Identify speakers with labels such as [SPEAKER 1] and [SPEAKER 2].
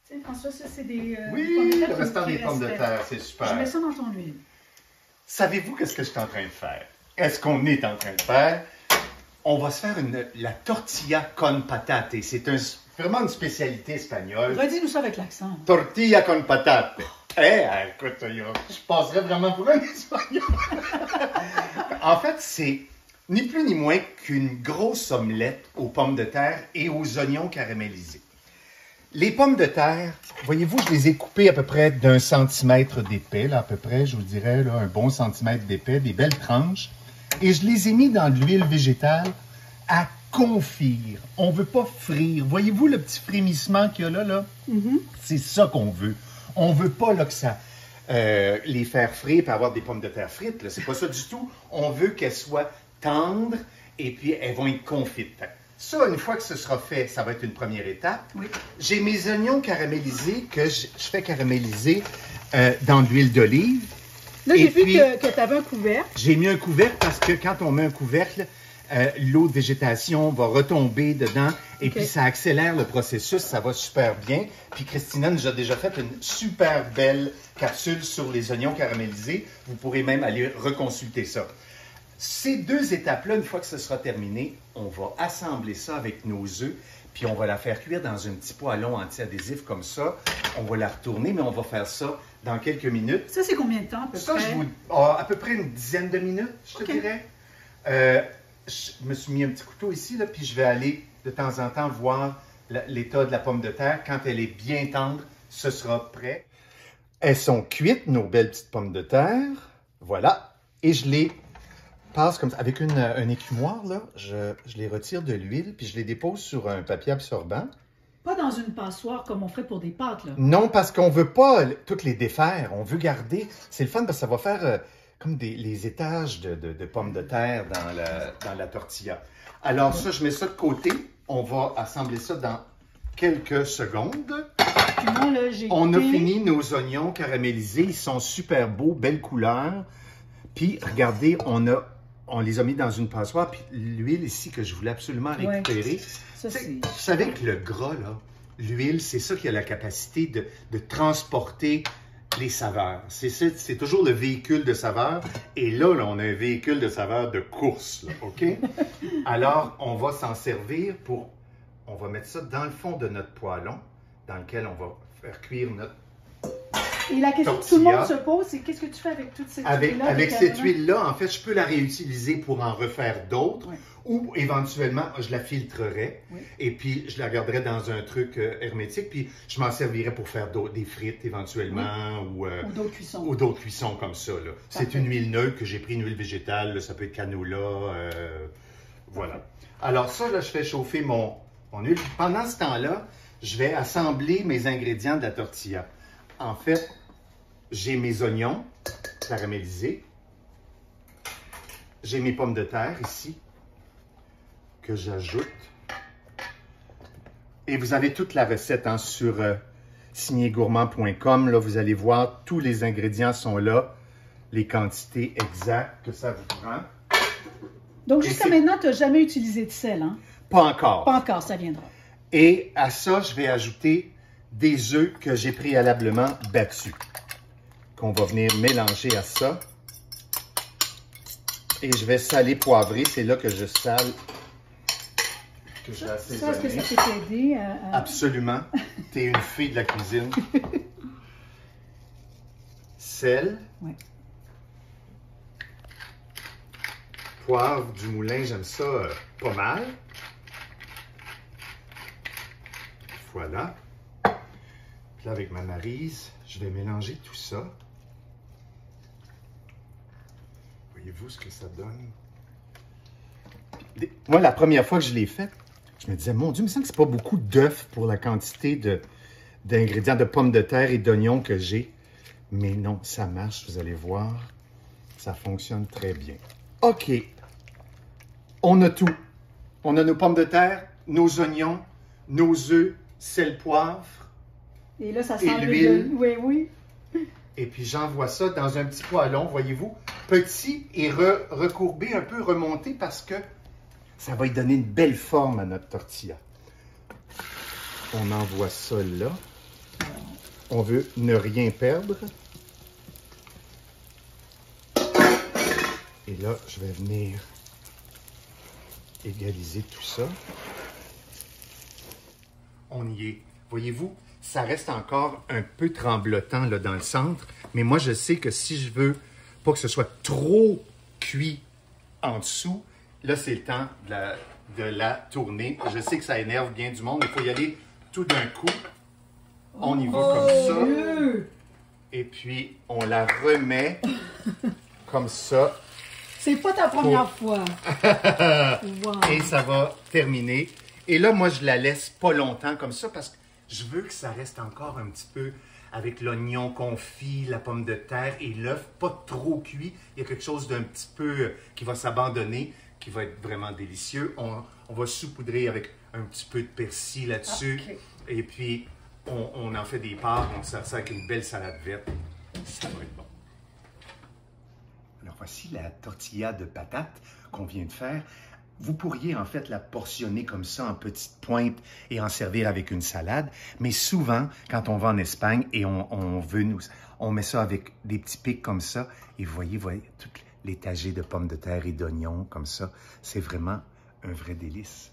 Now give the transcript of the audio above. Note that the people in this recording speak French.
[SPEAKER 1] Tu sais, François, ça, c'est des
[SPEAKER 2] Oui,
[SPEAKER 1] pommes de terre
[SPEAKER 2] le restant des pommes de
[SPEAKER 1] restaient.
[SPEAKER 2] terre, c'est
[SPEAKER 1] Je
[SPEAKER 2] super.
[SPEAKER 1] mets ça dans ton huile.
[SPEAKER 2] Savez-vous qu'est-ce que je suis en train de faire? Est-ce qu'on est en train de faire? On va se faire la tortilla con patate. C'est vraiment une spécialité espagnole.
[SPEAKER 1] Redis-nous ça avec l'accent.
[SPEAKER 2] Tortilla con patate. Écoute, je passerais vraiment pour un espagnol. En fait, c'est ni plus ni moins qu'une grosse omelette aux pommes de terre et aux oignons caramélisés. Les pommes de terre, voyez-vous, je les ai coupées à peu près d'1 centimètre d'épais, là, à peu près, je vous dirais, là, un bon centimètre d'épais, des belles tranches. Et je les ai mis dans de l'huile végétale à confire. On ne veut pas frire. Voyez-vous le petit frémissement qu'il y a là, là? C'est ça qu'on veut. On ne veut pas là, que ça, les faire frire et avoir des pommes de terre frites. C'est pas ça du tout. On veut qu'elles soient tendres et puis elles vont être confites. Ça, une fois que ce sera fait, ça va être une première étape.
[SPEAKER 1] Oui.
[SPEAKER 2] J'ai mes oignons caramélisés que je fais caraméliser dans de l'huile d'olive.
[SPEAKER 1] Là, j'ai vu
[SPEAKER 2] puis,
[SPEAKER 1] que tu avais un couvercle.
[SPEAKER 2] j'ai mis un couvercle parce que quand on met un couvercle, l'eau de végétation va retomber dedans et puis ça accélère le processus, ça va super bien. Puis Christina nous a déjà fait une super belle capsule sur les oignons caramélisés. Vous pourrez même aller reconsulter ça. Ces deux étapes-là, une fois que ce sera terminé, on va assembler ça avec nos œufs, puis on va la faire cuire dans un petit poêlon anti-adhésif comme ça. On va la retourner, mais on va faire ça dans quelques minutes.
[SPEAKER 1] Ça, c'est combien de temps à peu
[SPEAKER 2] Ça,
[SPEAKER 1] près?
[SPEAKER 2] à peu près une dizaine de minutes, je te dirais. Je me suis mis un petit couteau ici, là, puis je vais aller de temps en temps voir l'état de la pomme de terre. Quand elle est bien tendre, ce sera prêt. Elles sont cuites, nos belles petites pommes de terre. Voilà. Et je les passe comme ça. Avec un écumoire, là, je les retire de l'huile, puis je les dépose sur un papier absorbant.
[SPEAKER 1] Pas dans une passoire comme on ferait pour des pâtes, là.
[SPEAKER 2] Non, parce qu'on ne veut pas toutes les défaire. On veut garder. C'est le fun parce que ça va faire comme les étages de pommes de terre dans la tortilla. Alors ça, je mets ça de côté. On va assembler ça dans quelques secondes.
[SPEAKER 1] Puis moi, là,
[SPEAKER 2] On a fini nos oignons caramélisés. Ils sont super beaux, belle couleur. Puis, regardez, on les a mis dans une passoire. Puis l'huile ici que je voulais absolument récupérer.
[SPEAKER 1] Ça,
[SPEAKER 2] Vous savez que le gras, là, l'huile, c'est ça qui a la capacité de transporter les saveurs. C'est toujours le véhicule de saveur. Et là, on a un véhicule de saveur de course, là, OK? Alors, on va s'en servir pour... On va mettre ça dans le fond de notre poêlon, dans lequel on va faire cuire notre
[SPEAKER 1] Et la question que tout le monde se pose, c'est qu'est-ce que tu fais avec toute cette huile-là?
[SPEAKER 2] Avec cette huile-là, en fait, je peux la réutiliser pour en refaire d'autres. Oui. Ou éventuellement, je la filtrerai et puis je la garderai dans un truc hermétique. Puis je m'en servirai pour faire des frites éventuellement ou
[SPEAKER 1] d'autres cuissons.
[SPEAKER 2] Ou d'autres cuissons comme ça. C'est une huile neutre que j'ai pris, une huile végétale. Là, ça peut être canola. Voilà. Alors ça, là, je fais chauffer mon huile. Pendant ce temps-là, je vais assembler mes ingrédients de la tortilla. En fait, j'ai mes oignons caramélisés. J'ai mes pommes de terre ici que j'ajoute. Et vous avez toute la recette sur signégourmand.com. Là, vous allez voir, tous les ingrédients sont là, les quantités exactes que ça vous prend.
[SPEAKER 1] Donc, jusqu'à maintenant, tu n'as jamais utilisé de sel, hein?
[SPEAKER 2] Pas encore.
[SPEAKER 1] Pas encore, ça viendra.
[SPEAKER 2] Et à ça, je vais ajouter des œufs que j'ai préalablement battus, qu'on va venir mélanger à ça. Et je vais saler, poivrer. C'est là que je sale. Que je vais assaisonner.
[SPEAKER 1] Est-ce que ça peut t'aider à...
[SPEAKER 2] Absolument. Tu es une fille de la cuisine. Sel.
[SPEAKER 1] Oui.
[SPEAKER 2] Poivre du moulin, j'aime ça pas mal. Voilà. Puis là, avec ma maryse, je vais mélanger tout ça. Voyez-vous ce que ça donne? Moi, la première fois que je l'ai fait, je me disais, mon Dieu, il me semble que c'est pas beaucoup d'œufs pour la quantité d'ingrédients de pommes de terre et d'oignons que j'ai. Mais non, ça marche, vous allez voir. Ça fonctionne très bien. OK. On a tout. On a nos pommes de terre, nos oignons, nos œufs, sel, poivre.
[SPEAKER 1] Et là, ça sent
[SPEAKER 2] l'huile.
[SPEAKER 1] Oui, oui.
[SPEAKER 2] Et puis, j'envoie ça dans un petit poêlon, voyez-vous, petit et recourbé, un peu remonté parce que ça va y donner une belle forme à notre tortilla. On envoie ça là. on veut ne rien perdre. Et là, je vais venir égaliser tout ça. On y est. Voyez-vous, ça reste encore un peu tremblotant là, dans le centre, mais moi, je sais que si je veux pas que ce soit trop cuit en dessous, là, c'est le temps de la tourner. Je sais que ça énerve bien du monde, il faut y aller tout d'un coup. On y va comme ça. Et puis, on la remet comme ça.
[SPEAKER 1] C'est pas ta première fois.
[SPEAKER 2] Wow. Et ça va terminer. Et là, moi, je la laisse pas longtemps comme ça parce que je veux que ça reste encore un petit peu avec l'oignon confit, la pomme de terre et l'œuf, pas trop cuit. Il y a quelque chose d'un petit peu qui va s'abandonner, qui va être vraiment délicieux. On va saupoudrer avec un petit peu de persil là-dessus. Okay. Et puis, on en fait des pâtes, on sert ça avec une belle salade verte. Ça va être bon. Alors, voici la tortilla de patates qu'on vient de faire. Vous pourriez en fait la portionner comme ça en petites pointes et en servir avec une salade. Mais souvent, quand on va en Espagne et on met ça avec des petits pics comme ça. Et vous voyez tout l'étagé de pommes de terre et d'oignons comme ça. C'est vraiment un vrai délice.